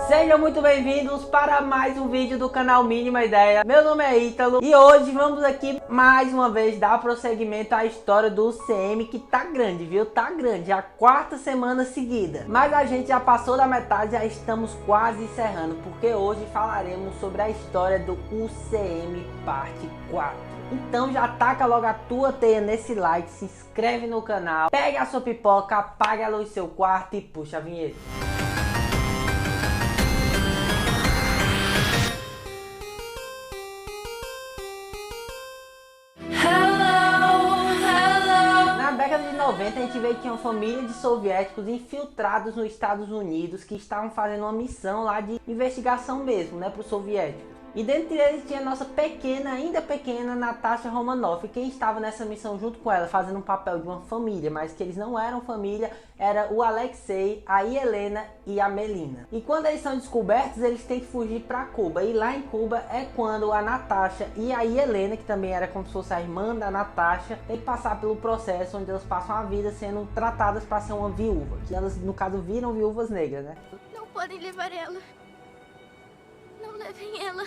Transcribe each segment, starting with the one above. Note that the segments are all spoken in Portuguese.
Sejam muito bem-vindos para mais um vídeo do canal Mínima Ideia. Meu nome é Ítalo e hoje vamos aqui mais uma vez dar prosseguimento à história do UCM, que tá grande, viu? Tá grande, a quarta semana seguida. Mas a gente já passou da metade, já estamos quase encerrando, porque hoje falaremos sobre a história do UCM parte 4. Então já taca logo a tua teia nesse like, se inscreve no canal, pega a sua pipoca, apaga a luz do seu quarto e puxa a vinheta. Na década de 90 a gente vê que tinha uma família de soviéticos infiltrados nos Estados Unidos que estavam fazendo uma missão lá de investigação mesmo, né, para os soviéticos. E dentre eles tinha a nossa pequena, ainda pequena, Natasha Romanoff. E quem estava nessa missão junto com ela, fazendo um papel de uma família, mas que eles não eram família, era o Alexei, a Helena e a Melina. E quando eles são descobertos, eles têm que fugir para Cuba. E lá em Cuba é quando a Natasha e a Helena, que também era como se fosse a irmã da Natasha, tem que passar pelo processo onde elas passam a vida sendo tratadas para ser uma viúva. Que elas, no caso, viram viúvas negras, né? Não podem levar ela. Não levem ela.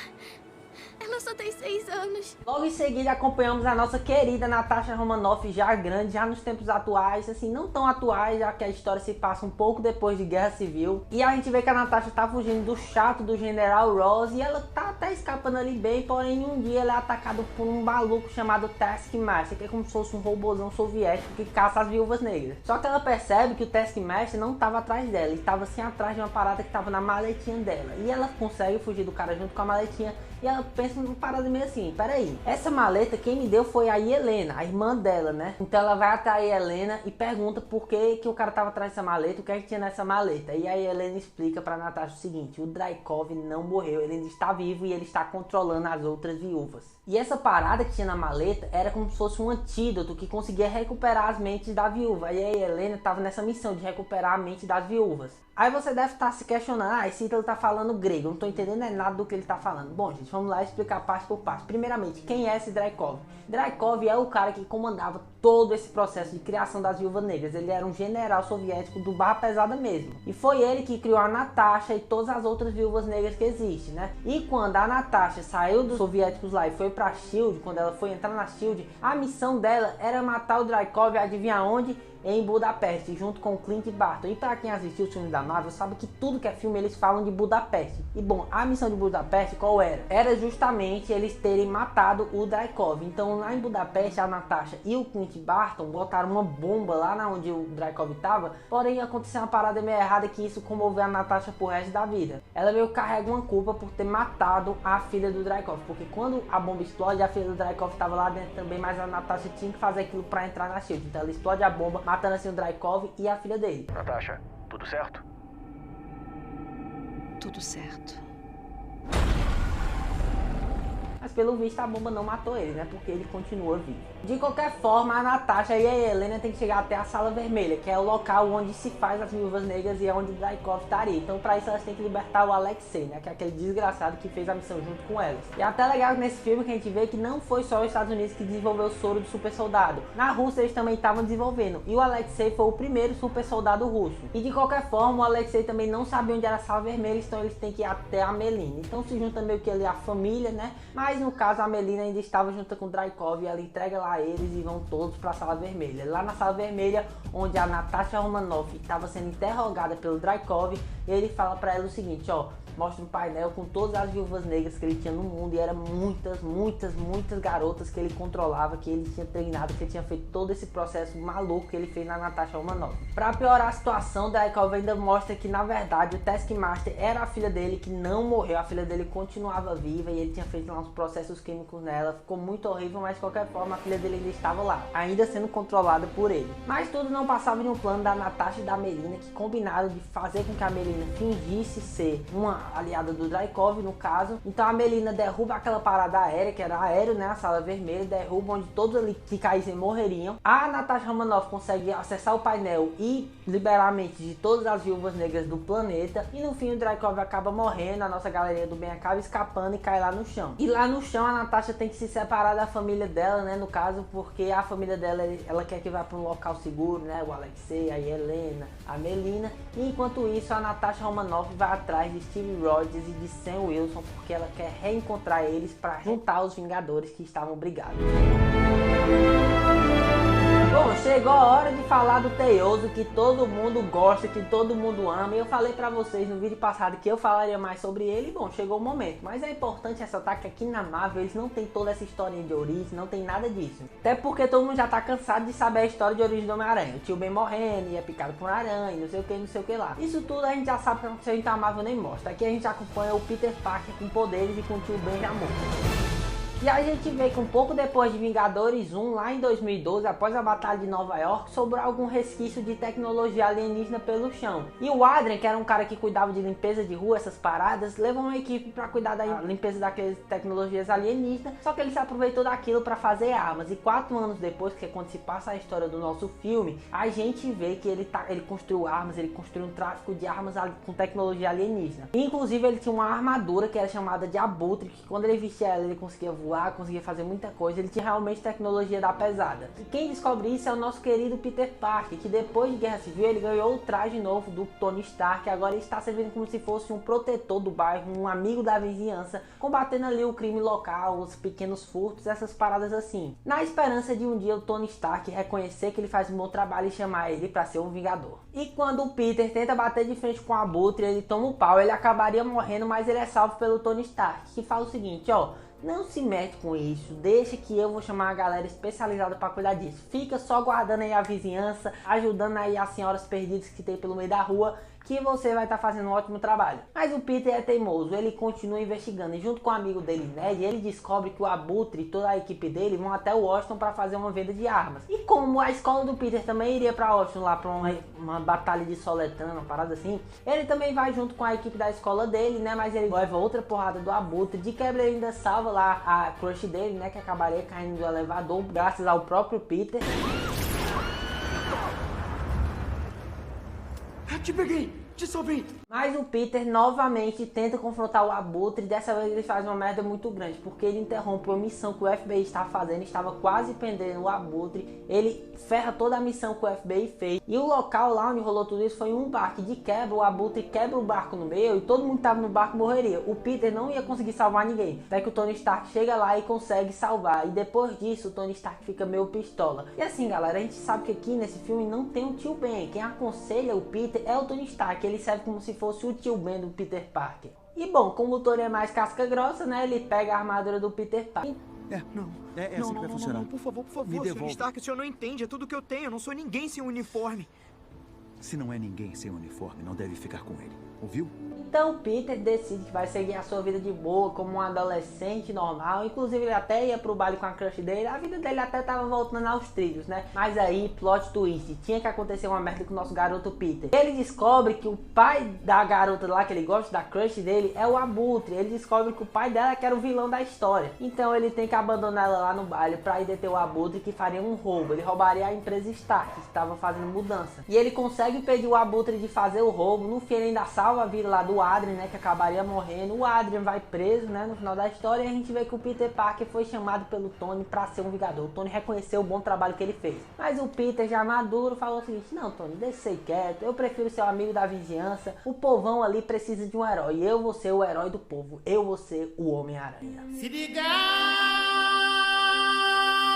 Ela só tem 6 anos. Logo em seguida acompanhamos a nossa querida Natasha Romanoff, já grande, já nos tempos atuais, assim, não tão atuais, já que a história se passa um pouco depois de Guerra Civil. E a gente vê que a Natasha tá fugindo do chato do General Ross e ela tá até escapando ali bem, porém um dia ela é atacada por um maluco chamado Taskmaster, que é como se fosse um robôzão soviético que caça as viúvas negras. Só que ela percebe que o Taskmaster não tava atrás dela, ele tava assim atrás de uma parada que tava na maletinha dela. E ela consegue fugir do cara junto com a maletinha e ela pensa numa parada meio assim, peraí, essa maleta quem me deu foi a Helena, a irmã dela, né? Então ela vai até a Helena e pergunta por que o cara tava atrás dessa maleta, o que é que tinha nessa maleta. E a Helena explica pra Natasha o seguinte: o Dreykov não morreu, ele ainda está vivo e ele está controlando as outras viúvas. E essa parada que tinha na maleta era como se fosse um antídoto que conseguia recuperar as mentes da viúva. E a Helena estava nessa missão de recuperar a mente das viúvas. Aí você deve estar se questionando, esse Ítalo tá falando grego, eu não tô entendendo nada do que ele tá falando. Bom, gente, vamos lá explicar parte por parte. Primeiramente, quem é esse Dreykov? Dreykov é o cara que comandava todo esse processo de criação das viúvas negras. Ele era um general soviético do barra pesada mesmo. E foi ele que criou a Natasha e todas as outras viúvas negras que existem, né? E quando a Natasha saiu dos soviéticos lá e foi pra SHIELD, quando ela foi entrar na SHIELD, a missão dela era matar o Dreykov, adivinha onde? Em Budapeste, junto com o Clint Barton. E para quem assistiu o filme da Marvel, sabe que tudo que é filme eles falam de Budapeste. E bom, a missão de Budapeste qual era? Era justamente eles terem matado o Dreykov. Então lá em Budapeste, a Natasha e o Clint Barton botaram uma bomba lá onde o Dreykov estava. Porém aconteceu uma parada meio errada que isso comoveu a Natasha pro resto da vida. Ela meio carrega uma culpa por ter matado a filha do Dreykov. Porque quando a bomba explode, a filha do Dreykov estava lá dentro também, mas a Natasha tinha que fazer aquilo para entrar na SHIELD. Então ela explode a bomba, matando assim o Dreykov e a filha dele. Natasha, tudo certo? Tudo certo. Mas pelo visto a bomba não matou ele, né? Porque ele continua vivo. De qualquer forma, a Natasha e a Helena tem que chegar até a Sala Vermelha, que é o local onde se faz as viúvas negras e é onde o Dreykov estaria. Então para isso elas têm que libertar o Alexei, né? Que é aquele desgraçado que fez a missão junto com elas. E é até legal nesse filme que a gente vê que não foi só os Estados Unidos que desenvolveu o soro do super soldado. Na Rússia eles também estavam desenvolvendo. E o Alexei foi o primeiro super soldado russo. E de qualquer forma, o Alexei também não sabia onde era a Sala Vermelha, então eles têm que ir até a Melina. Então se junta meio que ali a família, né? Mas no caso a Melina ainda estava junto com o Dreykov e ela entrega lá eles e vão todos para a Sala Vermelha. Lá na Sala Vermelha, onde a Natasha Romanoff estava sendo interrogada pelo Dreykov, ele fala para ela o seguinte, ó, mostra um painel com todas as viúvas negras que ele tinha no mundo, e eram muitas garotas que ele controlava, que ele tinha treinado, que ele tinha feito todo esse processo maluco que ele fez na Natasha Romanoff. Para piorar a situação, o Dreykov ainda mostra que na verdade o Taskmaster era a filha dele, que não morreu, a filha dele continuava viva e ele tinha feito lá uns processos químicos nela, ficou muito horrível, mas de qualquer forma a filha dele ainda estava lá, ainda sendo controlada por ele. Mas tudo não passava de um plano da Natasha e da Melina, que combinaram de fazer com que a Melina fingisse ser uma aliada do Dreykov, no caso. Então a Melina derruba aquela parada aérea, que era aéreo, né, a Sala Vermelha, derruba onde todos ali que caíssem morreriam. A Natasha Romanoff consegue acessar o painel e liberar a mente de todas as viúvas negras do planeta, e no fim o Dreykov acaba morrendo, a nossa galerinha do bem acaba escapando e cai lá no chão. E lá no chão a Natasha tem que se separar da família dela, né, no caso, porque a família dela, ela quer que vá para um local seguro, né, o Alexei, a Helena, a Melina, e enquanto isso a Natasha Romanoff vai atrás de Steve Rogers e de Sam Wilson porque ela quer reencontrar eles para juntar os Vingadores que estavam brigados. Bom, chegou a hora de falar do Teioso que todo mundo gosta, que todo mundo ama. E eu falei pra vocês no vídeo passado que eu falaria mais sobre ele. E bom, chegou o momento. Mas é importante ressaltar que aqui na Marvel eles não tem toda essa historinha de origem, não tem nada disso. Até porque todo mundo já tá cansado de saber a história de origem do Homem-Aranha. O tio Ben morrendo, ia picado por uma aranha, não sei o que lá. Isso tudo a gente já sabe que aconteceu, então a Marvel nem mostra. Aqui a gente acompanha o Peter Parker com poderes e com o tio Ben já morto. E a gente vê que um pouco depois de Vingadores 1, lá em 2012, após a Batalha de Nova York, sobrou algum resquício de tecnologia alienígena pelo chão. E o Adrian, que era um cara que cuidava de limpeza de rua, essas paradas, levou uma equipe para cuidar da limpeza daquelas tecnologias alienígenas, só que ele se aproveitou daquilo para fazer armas. E 4 anos depois, que é quando se passa a história do nosso filme, a gente vê que ele construiu armas, ele construiu um tráfico de armas com tecnologia alienígena. E, inclusive ele tinha uma armadura que era chamada de Abutre, que quando ele vestia ela, ele conseguia voar, conseguia fazer muita coisa, ele tinha realmente tecnologia da pesada. E quem descobre isso é o nosso querido Peter Parker, que depois de Guerra Civil ele ganhou o traje novo do Tony Stark, agora ele está servindo como se fosse um protetor do bairro, um amigo da vizinhança, combatendo ali o crime local, os pequenos furtos, essas paradas assim. Na esperança de um dia o Tony Stark reconhecer que ele faz um bom trabalho e chamar ele para ser um Vingador. E quando o Peter tenta bater de frente com o Abutre, ele toma o pau, ele acabaria morrendo, mas ele é salvo pelo Tony Stark, que fala o seguinte, ó: não se mete com isso, deixa que eu vou chamar a galera especializada para cuidar disso. Fica só guardando aí a vizinhança, ajudando aí as senhoras perdidas que tem pelo meio da rua, que você vai estar fazendo um ótimo trabalho. Mas o Peter é teimoso, ele continua investigando e junto com o amigo dele, Ned, ele descobre que o Abutre e toda a equipe dele vão até Washington para fazer uma venda de armas. E como a escola do Peter também iria para Washington lá para uma batalha de soletrano, uma parada assim, ele também vai junto com a equipe da escola dele, né? Mas ele leva outra porrada do Abutre, de quebra ele ainda salva lá a crush dele, né? Que acabaria caindo do elevador graças ao próprio Peter. Te peguei! Te salvei! Mas o Peter novamente tenta confrontar o Abutre e dessa vez ele faz uma merda muito grande, porque ele interrompe uma missão que o FBI estava fazendo, estava quase prendendo o Abutre, ele ferra toda a missão que o FBI fez. E o local lá onde rolou tudo isso foi um barco, de quebra o Abutre quebra o barco no meio e todo mundo que estava no barco morreria. O Peter não ia conseguir salvar ninguém, até que o Tony Stark chega lá e consegue salvar, e depois disso o Tony Stark fica meio pistola. E assim galera, a gente sabe que aqui nesse filme não tem o tio Ben, quem aconselha o Peter é o Tony Stark, ele serve como se fosse o tio Ben do Peter Parker. E bom, como o Tony é mais casca grossa, né, ele pega a armadura do Peter Parker. Não. É assim que vai funcionar. Não, por favor, Me Sr. devolve. Stark, o senhor não entende, é tudo que eu tenho, eu não sou ninguém sem um uniforme. Se não é ninguém sem uniforme, não deve ficar com ele. Ouviu? Então Peter decide que vai seguir a sua vida de boa, como um adolescente normal. Inclusive ele até ia pro baile com a crush dele, a vida dele até tava voltando aos trilhos, né? Mas aí, plot twist, tinha que acontecer uma merda com o nosso garoto Peter. Ele descobre que o pai da garota lá que ele gosta, da crush dele, é o Abutre. Ele descobre que o pai dela que era o vilão da história. Então ele tem que abandonar ela lá no baile pra ir deter o Abutre, que faria um roubo. Ele roubaria a empresa Stark, que estava fazendo mudança. E ele consegue impedir o Abutre de fazer o roubo. No fim ele ainda salva a vida lá do Adrian, né, que acabaria morrendo. O Adrian vai preso, né, no final da história, e a gente vê que o Peter Parker foi chamado pelo Tony para ser um Vingador. O Tony reconheceu o bom trabalho que ele fez. Mas o Peter, já maduro, falou o seguinte: não, Tony, deixa isso aí quieto, eu prefiro ser o amigo da vizinhança, o povão ali precisa de um herói, e eu vou ser o herói do povo, eu vou ser o Homem-Aranha. Se ligar!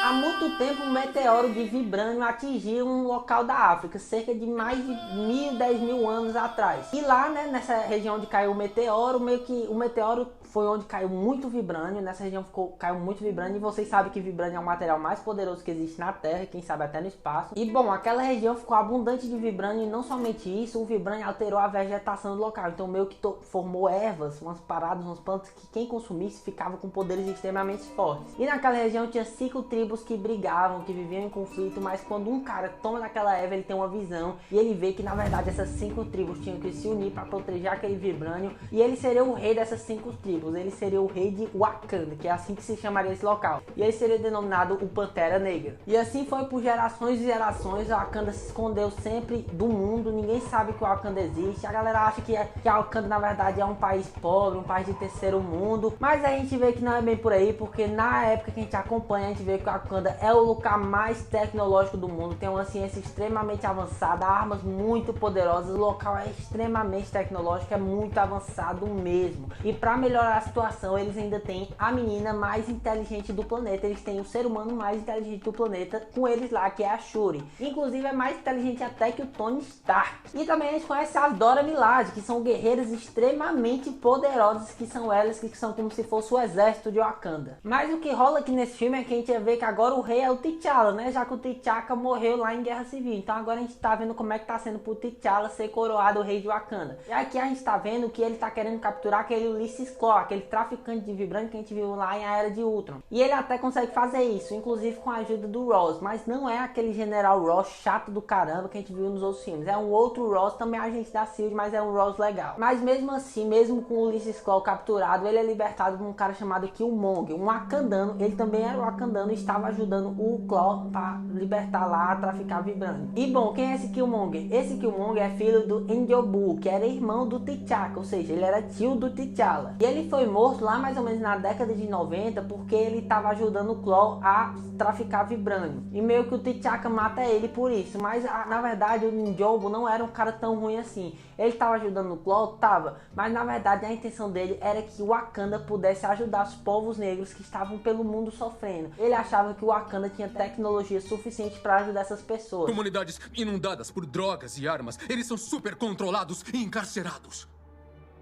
Há muito tempo um meteoro de vibrânio atingiu um local da África, cerca de mais de 1000 anos atrás. E lá, né, nessa região onde caiu o meteoro, meio que o meteoro foi onde caiu muito vibrânio, nessa região caiu muito vibrânio, e vocês sabem que vibrânio é o material mais poderoso que existe na Terra, quem sabe até no espaço. E bom, aquela região ficou abundante de vibrânio, e não somente isso, o vibrânio alterou a vegetação do local, então meio que formou ervas, umas paradas, umas plantas que quem consumisse ficava com poderes extremamente fortes. E naquela região tinha 5 tribos que brigavam, que viviam em conflito, mas quando um cara toma daquela erva, ele tem uma visão, e ele vê que na verdade essas 5 tribos tinham que se unir para proteger aquele vibrânio, e ele seria o rei dessas 5 tribos. Ele seria o rei de Wakanda, que é assim que se chamaria esse local, e ele seria denominado o Pantera Negra. E assim foi por gerações e gerações. A Wakanda se escondeu sempre do mundo, ninguém sabe que o Wakanda existe. A galera acha que a Wakanda na verdade é um país pobre, um país de terceiro mundo, mas a gente vê que não é bem por aí, porque na época que a gente acompanha, a gente vê que a Wakanda é o lugar mais tecnológico do mundo, tem uma ciência extremamente avançada, armas muito poderosas, o local é extremamente tecnológico, é muito avançado mesmo. E para melhorar a situação, eles ainda têm a menina mais inteligente do planeta, eles têm o ser humano mais inteligente do planeta com eles lá, que é a Shuri. Inclusive é mais inteligente até que o Tony Stark. E também a gente conhece as Dora Milaje, que são guerreiras extremamente poderosas, que são elas que são como se fosse o exército de Wakanda. Mas o que rola aqui nesse filme é que a gente vê que agora o rei é o T'Challa, né? Já que o T'Chaka morreu lá em Guerra Civil. Então agora a gente tá vendo como é que tá sendo pro T'Challa ser coroado o rei de Wakanda. E aqui a gente tá vendo que ele tá querendo capturar aquele Ulysses Klaue, aquele traficante de vibrante que a gente viu lá em A Era de Ultron. E ele até consegue fazer isso, inclusive com a ajuda do Ross. Mas não é aquele general Ross chato do caramba que a gente viu nos outros filmes. É um outro Ross, também agente da SHIELD, mas é um Ross legal. Mas mesmo assim, mesmo com o Ulysses Klaue capturado, ele é libertado por um cara chamado Killmonger, um wakandano. Ele também era wakandano e estava ajudando o Klaue para libertar lá a traficar vibrânio. E bom, quem é esse Killmonger? Esse Killmonger é filho do N'Jobu, que era irmão do T'Chaka, ou seja, ele era tio do T'Challa. E ele foi morto lá mais ou menos na década de 90 porque ele estava ajudando o Klaue a traficar vibrânio. E meio que o T'Chaka mata ele por isso, mas na verdade o N'Jobu não era um cara tão ruim assim. Ele estava ajudando o Klaue, mas na verdade a intenção dele era que o Wakanda pudesse ajudar os povos negros que estavam pelo mundo sofrendo. Ele achava que o Wakanda tinha tecnologia suficiente para ajudar essas pessoas. Comunidades inundadas por drogas e armas, eles são super controlados e encarcerados.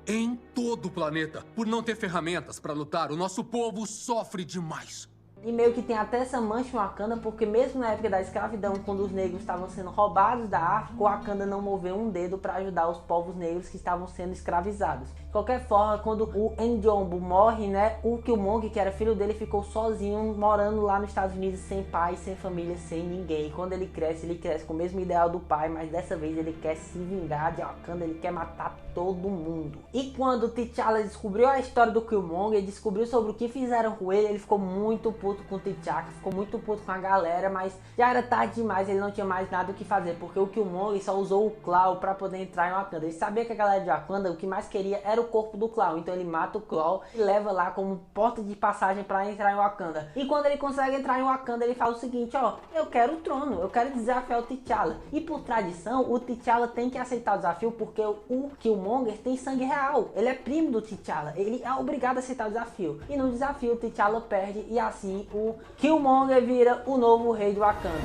Em todo o planeta, por não ter ferramentas para lutar, o nosso povo sofre demais. E meio que tem até essa mancha em Wakanda, porque mesmo na época da escravidão, quando os negros estavam sendo roubados da África, o Wakanda não moveu um dedo para ajudar os povos negros que estavam sendo escravizados. De qualquer forma, quando o N'Jobu morre, né, o Killmonger, que era filho dele, ficou sozinho, morando lá nos Estados Unidos, sem pai, sem família, sem ninguém. E quando ele cresce com o mesmo ideal do pai, mas dessa vez ele quer se vingar de Wakanda, ele quer matar todo mundo. E quando T'Challa descobriu a história do Killmonger, descobriu sobre o que fizeram com ele ficou muito puto com o T'Chaka, ficou muito puto com a galera, mas já era tarde demais, ele não tinha mais nada o que fazer, porque o Killmonger só usou o Klaue para poder entrar em Wakanda. Ele sabia que a galera de Wakanda o que mais queria era o corpo do Klaue, então ele mata o Klaue e leva lá como porta de passagem para entrar em Wakanda. E quando ele consegue entrar em Wakanda, ele fala o seguinte: ó, eu quero o trono, eu quero desafiar o T'Challa. E por tradição, o T'Challa tem que aceitar o desafio, porque o Killmonger tem sangue real, ele é primo do T'Challa, ele é obrigado a aceitar o desafio. E no desafio o T'Challa perde e assim o Killmonger vira o novo rei de Wakanda.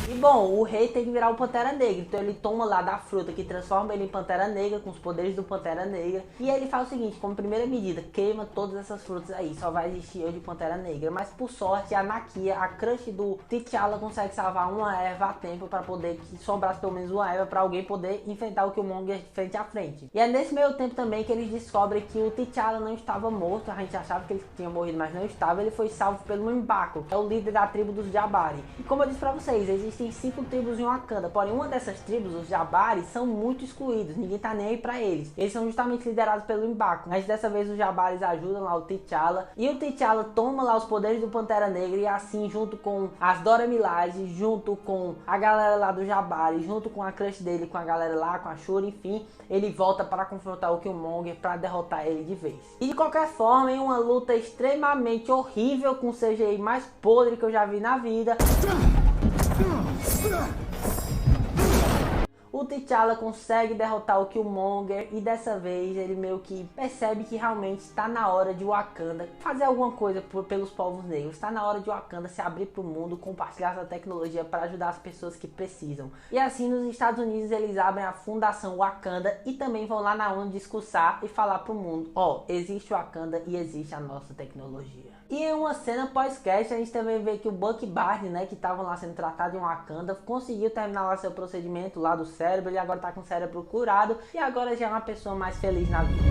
E bom, o rei tem que virar o Pantera Negra, então ele toma lá da fruta que transforma ele em Pantera Negra, com os poderes do Pantera Negra. E ele faz o seguinte, como primeira medida, queima todas essas frutas aí, só vai existir eu de Pantera Negra. Mas por sorte, a Nakia, a crush do T'Challa, consegue salvar uma erva a tempo para poder que sobrasse pelo menos uma erva para alguém poder enfrentar o Killmonger frente a frente. E é nesse meio tempo também que eles descobrem que o T'Challa não estava morto, a gente achava que ele tinha morrido, mas não estava. Ele foi salvo pelo M'Baku, que é o líder da tribo dos Jabari. E como eu disse para vocês, existem 5 tribos em Wakanda, porém uma dessas tribos, os Jabari, são muito excluídos, ninguém tá nem aí pra eles. Eles são justamente liderados pelo M'Baku, mas dessa vez os Jabaris ajudam lá o T'Challa, e o T'Challa toma lá os poderes do Pantera Negra, e assim, junto com as Dora Milaje, junto com a galera lá do Jabari, junto com a crush dele, com a galera lá, com a Shuri, enfim, ele volta para confrontar o Killmonger para derrotar ele de vez. E de qualquer forma, em uma luta extremamente horrível, com o CGI mais podre que eu já vi na vida, o T'Challa consegue derrotar o Killmonger e dessa vez ele meio que percebe que realmente está na hora de Wakanda fazer alguma coisa pelos povos negros. Está na hora de Wakanda se abrir para o mundo, compartilhar essa tecnologia para ajudar as pessoas que precisam. E assim nos Estados Unidos eles abrem a Fundação Wakanda e também vão lá na ONU discursar e falar para o mundo: ó, existe Wakanda e existe a nossa tecnologia. E em uma cena pós-crédito a gente também vê que o Bucky Barnes, né, que estavam lá sendo tratado em Wakanda, conseguiu terminar lá seu procedimento lá do cérebro, ele agora tá com o cérebro curado e agora já é uma pessoa mais feliz na vida.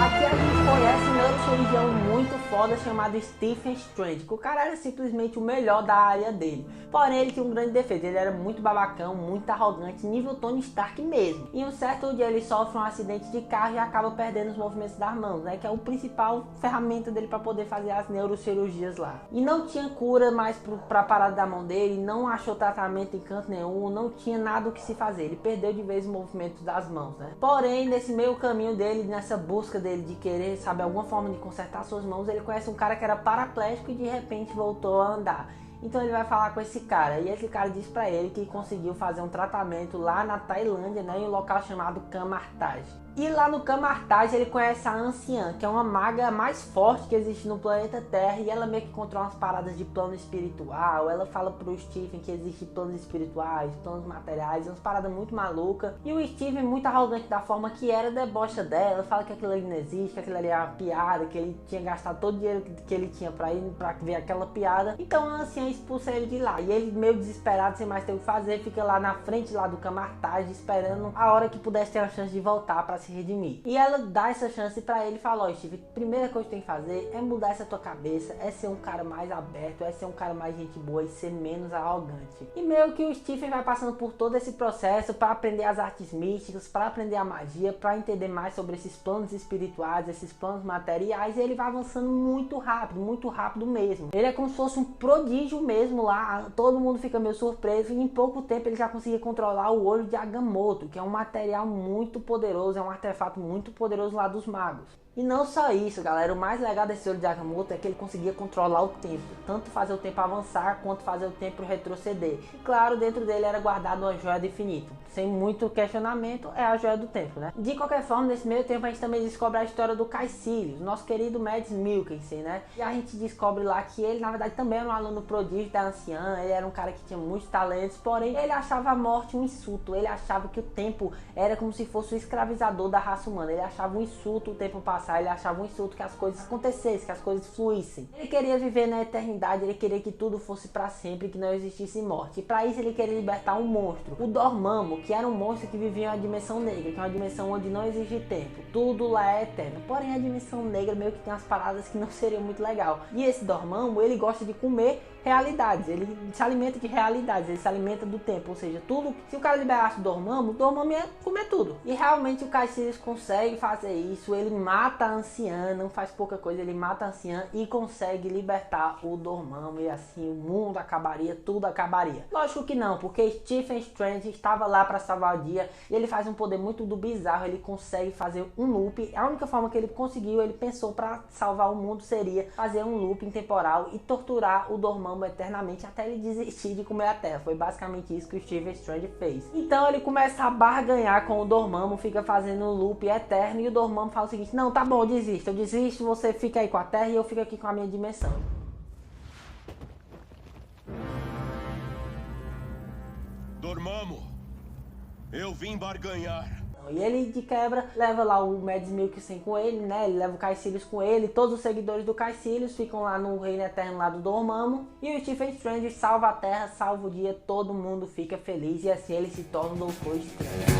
Aqui a gente conhece um neurocirurgião muito foda chamado Stephen Strange, que o cara era simplesmente o melhor da área dele. Porém, ele tinha um grande defeito, ele era muito babacão, muito arrogante, nível Tony Stark mesmo. E um certo dia ele sofre um acidente de carro e acaba perdendo os movimentos das mãos, né, que é o principal ferramenta dele para poder fazer as neurocirurgias lá. E não tinha cura mais para a parada da mão dele, não achou tratamento em canto nenhum, não tinha nada o que se fazer, ele perdeu de vez o movimento das mãos, né. Porém, nesse meio caminho dele, nessa busca dele de querer, sabe, alguma forma de consertar suas mãos, ele conhece um cara que era paraplégico e de repente voltou a andar. Então ele vai falar com esse cara, e esse cara diz pra ele que conseguiu fazer um tratamento lá na Tailândia, né, em um local chamado Kamartaj. E lá no Kamartaj ele conhece a Anciã, que é uma maga mais forte que existe no planeta Terra, e ela meio que controla umas paradas de plano espiritual. Ela fala pro Stephen que existem planos espirituais, planos materiais, umas paradas muito malucas. E o Stephen, muito arrogante da forma que era, debocha dela, fala que aquilo ali não existe, que aquilo ali é uma piada, que ele tinha gastado todo o dinheiro que ele tinha pra ir pra ver aquela piada. Então a Anciã expulsa ele de lá, e ele, meio desesperado, sem mais ter o que fazer, fica lá na frente lá do Kamartaj, esperando a hora que pudesse ter a chance de voltar pra se redimir. E ela dá essa chance pra ele e fala: ó, Steve, a primeira coisa que tem que fazer é mudar essa tua cabeça, é ser um cara mais aberto, é ser um cara mais gente boa e ser menos arrogante. E meio que o Stephen vai passando por todo esse processo para aprender as artes místicas, para aprender a magia, para entender mais sobre esses planos espirituais, esses planos materiais, e ele vai avançando muito rápido mesmo. Ele é como se fosse um prodígio mesmo lá, todo mundo fica meio surpreso, e em pouco tempo ele já conseguia controlar o olho de Agamotto, que é um material muito poderoso, é um artefato muito poderoso lá dos magos. E não só isso, galera, o mais legal desse olho de Agamotto é que ele conseguia controlar o tempo, tanto fazer o tempo avançar quanto fazer o tempo retroceder. E claro, dentro dele era guardado uma joia do infinito, sem muito questionamento, é a joia do tempo, né? De qualquer forma, nesse meio tempo a gente também descobre a história do Kaecilius, nosso querido Mads Mikkelsen, né? E a gente descobre lá que ele, na verdade, também era um aluno prodígio da Anciã, ele era um cara que tinha muitos talentos, porém ele achava a morte um insulto, ele achava que o tempo era como se fosse o escravizador da raça humana, ele achava um insulto o tempo passar, ele achava um insulto que as coisas acontecessem, que as coisas fluíssem. Ele queria viver na eternidade, ele queria que tudo fosse para sempre, que não existisse morte. E para isso ele queria libertar um monstro, o Dormammu, que era um monstro que vivia em uma dimensão negra, que é uma dimensão onde não existe tempo, tudo lá é eterno. Porém a dimensão negra meio que tem umas paradas que não seriam muito legal. E esse Dormammu, ele gosta de comer realidades, ele se alimenta de realidades, ele se alimenta do tempo, ou seja, tudo, se o cara liberasse o Dormammu ia comer tudo. E realmente o Kaecilius consegue fazer isso, ele mata a Anciã, não faz pouca coisa, ele mata a Anciã e consegue libertar o Dormammu, e assim o mundo acabaria, tudo acabaria. Lógico que não, porque Stephen Strange estava lá para salvar o dia, e ele faz um poder muito do bizarro, ele consegue fazer um loop. A única forma que ele conseguiu, ele pensou para salvar o mundo seria fazer um looping temporal e torturar o Dormammu eternamente até ele desistir de comer a Terra. Foi basicamente isso que o Stephen Strange fez. Então ele começa a barganhar com o Dormammu, fica fazendo um loop eterno, e o Dormammu fala o seguinte: não, tá bom, eu desisto, você fica aí com a Terra e eu fico aqui com a minha dimensão. Dormammu, eu vim barganhar. E ele de quebra leva lá o Mads Mikkelsen com ele, né? Ele leva o Kaecilius com ele. Todos os seguidores do Kaecilius ficam lá no reino eterno lá do Dormammu. E o Stephen Strange salva a Terra, salva o dia, todo mundo fica feliz. E assim ele se torna o Doutor Estranho.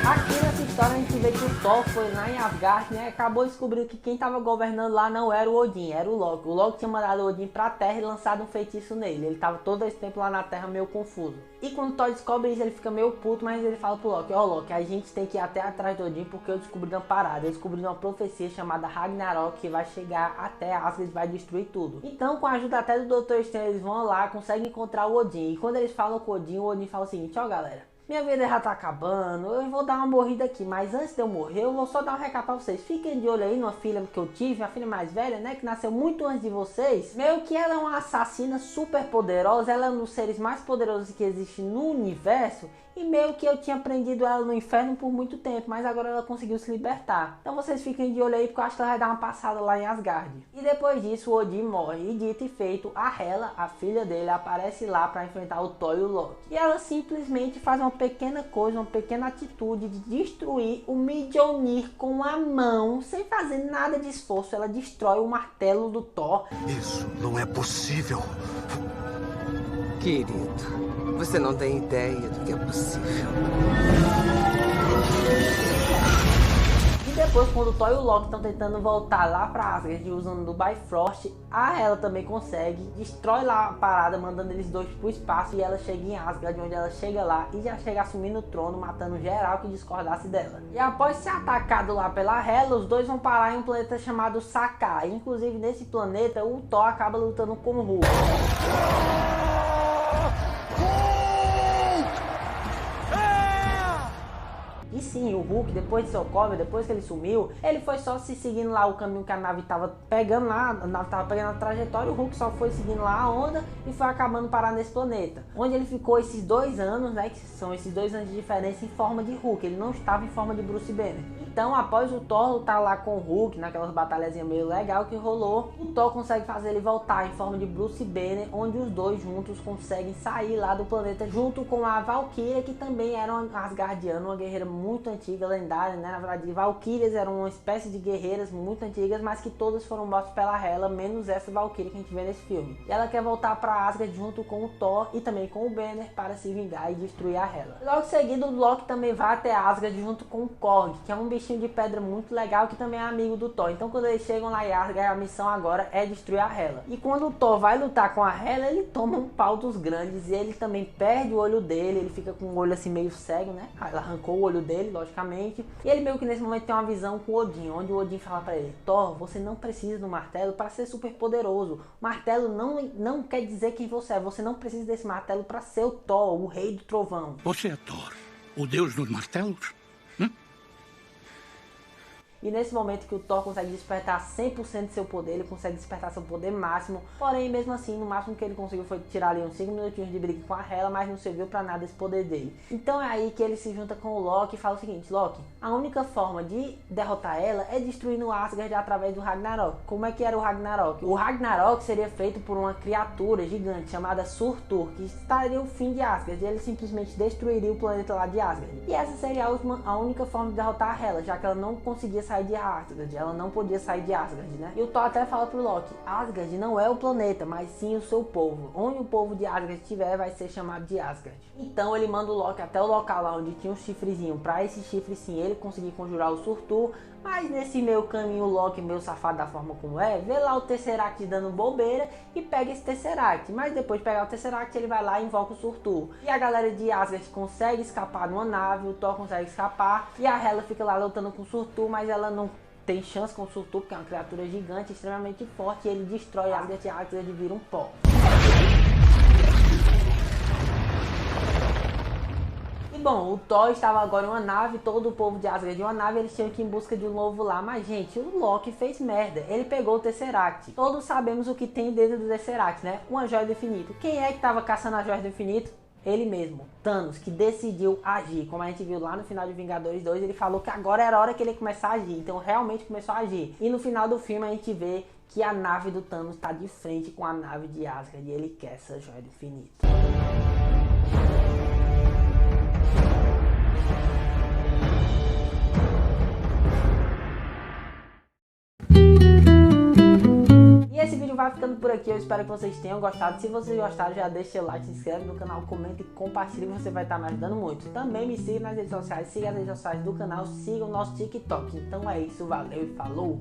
Aqui nessa história a gente vê que o Thor foi lá em Asgard, né? Acabou descobrindo que quem estava governando lá não era o Odin, era o Loki. O Loki tinha mandado o Odin pra Terra e lançado um feitiço nele. Ele estava todo esse tempo lá na Terra meio confuso. E quando o Thor descobre isso, ele fica meio puto, mas ele fala pro Loki: ó, Loki, a gente tem que ir até atrás do Odin porque eu descobri uma parada. Eu descobri uma profecia chamada Ragnarok que vai chegar até Asgard e vai destruir tudo. Então, com a ajuda até do Doutor Estranho, eles vão lá, conseguem encontrar o Odin. E quando eles falam com o Odin fala o seguinte: ó, galera, minha vida já tá acabando, eu vou dar uma morrida aqui, mas antes de eu morrer, eu vou só dar um recado pra vocês. Fiquem de olho aí numa filha que eu tive, uma filha mais velha, né, que nasceu muito antes de vocês. Meio que ela é uma assassina super poderosa, ela é um dos seres mais poderosos que existe no universo. E meio que eu tinha prendido ela no inferno por muito tempo, mas agora ela conseguiu se libertar. Então vocês fiquem de olho aí, porque eu acho que ela vai dar uma passada lá em Asgard. E depois disso o Odin morre, e dito e feito, a Hela, a filha dele, aparece lá para enfrentar o Thor e o Loki. E ela simplesmente faz uma pequena coisa, uma pequena atitude de destruir o Mjolnir com a mão, sem fazer nada de esforço. Ela destrói o martelo do Thor. Isso não é possível. Querido, você não tem ideia do que é possível. E depois, quando o Thor e o Loki estão tentando voltar lá pra Asgard usando o Bifrost, a Hela também consegue, destrói lá a parada, mandando eles dois pro espaço, e ela chega em Asgard, onde ela chega lá e já chega assumindo o trono, matando geral que discordasse dela. E após ser atacado lá pela Hela, os dois vão parar em um planeta chamado Sakaar. Inclusive nesse planeta o Thor acaba lutando com o Hulk. E sim, o Hulk, depois de seu cover, depois que ele sumiu, ele foi só se seguindo lá o caminho que a nave tava pegando lá, a nave tava pegando a trajetória, o Hulk só foi seguindo lá a onda e foi acabando parar nesse planeta. Onde ele ficou esses 2 anos, né, que são esses 2 anos de diferença, em forma de Hulk, ele não estava em forma de Bruce Banner. Então, após o Thor lutar lá com o Hulk, naquelas batalhazinhas meio legal que rolou, o Thor consegue fazer ele voltar em forma de Bruce Banner, onde os dois juntos conseguem sair lá do planeta, junto com a Valkyria, que também era uma Asgardiana, uma guerreira muito antiga, lendária, né? Na verdade, Valkyrias eram uma espécie de guerreiras muito antigas, mas que todas foram mortas pela Hela, menos essa Valkyria que a gente vê nesse filme. E ela quer voltar para Asgard junto com o Thor e também com o Banner para se vingar e destruir a Hela. Logo em seguida, o Loki também vai até Asgard junto com o Korg, que é um bichinho de pedra muito legal, que também é amigo do Thor. Então, quando eles chegam lá em Asgard, a missão agora é destruir a Hela. E quando o Thor vai lutar com a Hela, ele toma um pau dos grandes e ele também perde o olho dele, ele fica com o olho assim meio cego, né? Ela arrancou o olho dele, logicamente. E ele meio que nesse momento tem uma visão com o Odin, onde o Odin fala pra ele: Thor, você não precisa do martelo para ser super poderoso. O martelo não quer dizer quem você é. Você não precisa desse martelo para ser o Thor, o rei do trovão. Você é Thor, o deus dos martelos? E nesse momento que o Thor consegue despertar 100% de seu poder, ele consegue despertar seu poder máximo. Porém, mesmo assim, no máximo que ele conseguiu foi tirar ali uns 5 minutinhos de briga com a Hela, mas não serviu pra nada esse poder dele. Então é aí que ele se junta com o Loki e fala o seguinte: Loki, a única forma de derrotar ela é destruindo Asgard através do Ragnarok. Como é que era o Ragnarok? O Ragnarok seria feito por uma criatura gigante chamada Surtur, que estaria o fim de Asgard, e ele simplesmente destruiria o planeta lá de Asgard. E essa seria a única forma de derrotar a Hela, já que ela não conseguia sair de Asgard, ela não podia sair de Asgard, né? E o Thor até fala pro Loki: Asgard não é o planeta, mas sim o seu povo. Onde o povo de Asgard estiver, vai ser chamado de Asgard. Então ele manda o Loki até o local lá onde tinha um chifrezinho, pra esse chifre sim ele conseguir conjurar o Surtur. Mas nesse meio caminho, o Loki, meio safado da forma como é, vê lá o Tesseract dando bobeira e pega esse Tesseract. Mas depois de pegar o Tesseract, ele vai lá e invoca o Surtur. E a galera de Asgard consegue escapar numa nave, o Thor consegue escapar. E a Hela fica lá lutando com o Surtur, mas ela não tem chance com o Surtur, porque é uma criatura gigante, extremamente forte. E ele destrói Asgard e Asgard vira um pó. Bom, o Thor estava agora em uma nave, todo o povo de Asgard em uma nave, eles tinham que ir em busca de um novo lá. Mas, gente, o Loki fez merda. Ele pegou o Tesseract. Todos sabemos o que tem dentro do Tesseract, né? Uma joia do infinito. Quem é que estava caçando a joia do infinito? Ele mesmo, Thanos, que decidiu agir. Como a gente viu lá no final de Vingadores 2, ele falou que agora era a hora que ele ia começar a agir. Então, realmente começou a agir. E no final do filme, a gente vê que a nave do Thanos está de frente com a nave de Asgard. E ele quer essa joia do infinito. Esse vídeo vai ficando por aqui, eu espero que vocês tenham gostado. Se vocês gostaram, já deixa o like, se inscreve no canal, comenta e compartilha, que você vai estar me ajudando muito. Também me siga nas redes sociais, siga as redes sociais do canal, siga o nosso TikTok. Então é isso, valeu e falou!